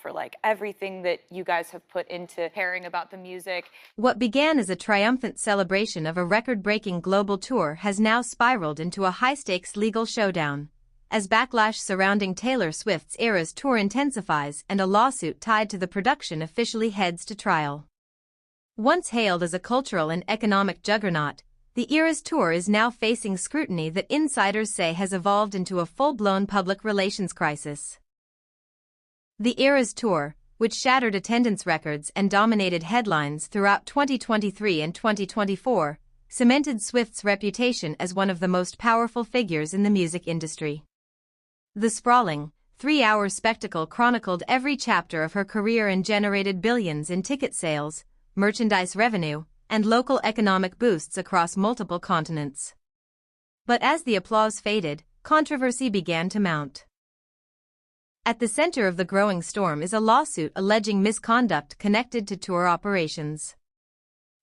for like everything that you guys have put into caring about the music. What began as a triumphant celebration of a record-breaking global tour has now spiraled into a high-stakes legal showdown, as backlash surrounding Taylor Swift's ERAS tour intensifies and a lawsuit tied to the production officially heads to trial. Once hailed as a cultural and economic juggernaut, the ERAS tour is now facing scrutiny that insiders say has evolved into a full-blown public relations crisis. The ERAS tour, which shattered attendance records and dominated headlines throughout 2023 and 2024, cemented Swift's reputation as one of the most powerful figures in the music industry. The sprawling, 3-hour spectacle chronicled every chapter of her career and generated billions in ticket sales, merchandise revenue, and local economic boosts across multiple continents. But as the applause faded, controversy began to mount. At the center of the growing storm is a lawsuit alleging misconduct connected to tour operations.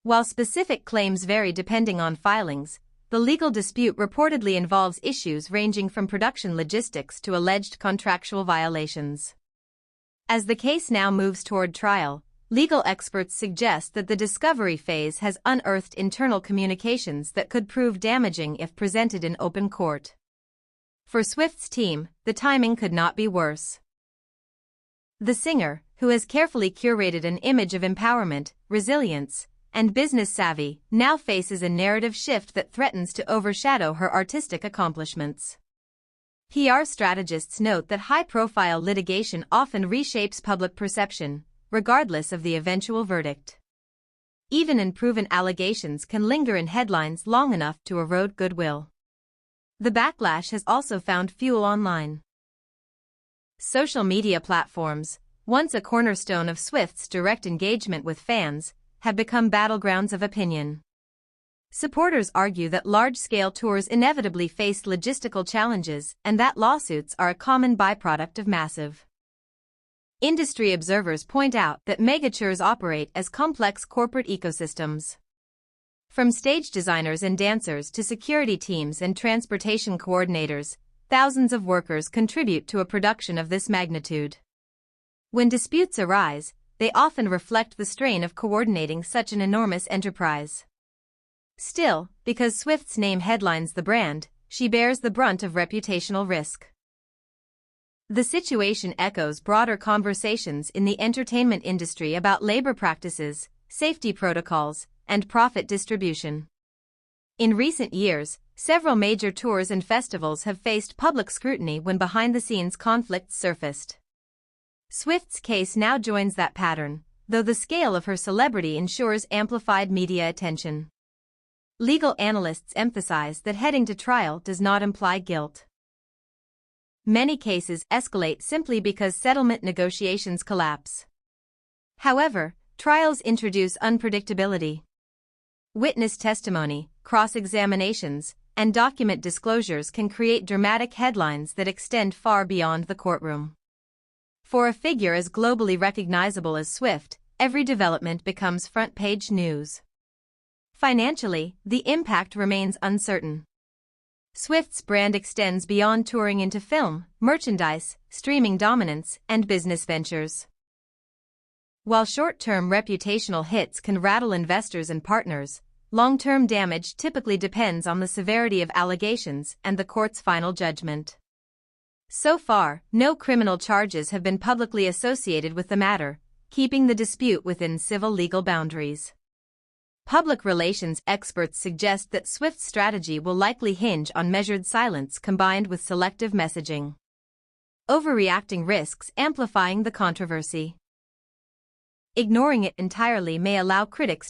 While specific claims vary depending on filings, the legal dispute reportedly involves issues ranging from production logistics to alleged contractual violations. As the case now moves toward trial, legal experts suggest that the discovery phase has unearthed internal communications that could prove damaging if presented in open court. For Swift's team, the timing could not be worse. The singer, who has carefully curated an image of empowerment, resilience, and business savvy, now faces a narrative shift that threatens to overshadow her artistic accomplishments. PR strategists note that high-profile litigation often reshapes public perception, regardless of the eventual verdict. Even unproven allegations can linger in headlines long enough to erode goodwill. The backlash has also found fuel online. Social media platforms, once a cornerstone of Swift's direct engagement with fans, have become battlegrounds of opinion. Supporters argue that large-scale tours inevitably face logistical challenges and that lawsuits are a common byproduct of massive. Industry observers point out that megatours operate as complex corporate ecosystems. From stage designers and dancers to security teams and transportation coordinators, thousands of workers contribute to a production of this magnitude. When disputes arise, they often reflect the strain of coordinating such an enormous enterprise. Still, because Swift's name headlines the brand, she bears the brunt of reputational risk. The situation echoes broader conversations in the entertainment industry about labor practices, safety protocols, and profit distribution. In recent years, several major tours and festivals have faced public scrutiny when behind-the-scenes conflicts surfaced. Swift's case now joins that pattern, though the scale of her celebrity ensures amplified media attention. Legal analysts emphasize that heading to trial does not imply guilt. Many cases escalate simply because settlement negotiations collapse. However, trials introduce unpredictability. Witness testimony, cross-examinations, and document disclosures can create dramatic headlines that extend far beyond the courtroom. For a figure as globally recognizable as Swift, every development becomes front-page news. Financially, the impact remains uncertain. Swift's brand extends beyond touring into film, merchandise, streaming dominance, and business ventures. While short-term reputational hits can rattle investors and partners, long-term damage typically depends on the severity of allegations and the court's final judgment. So far, no criminal charges have been publicly associated with the matter, keeping the dispute within civil legal boundaries. Public relations experts suggest that Swift's strategy will likely hinge on measured silence combined with selective messaging. Overreacting risks amplifying the controversy. Ignoring it entirely may allow critics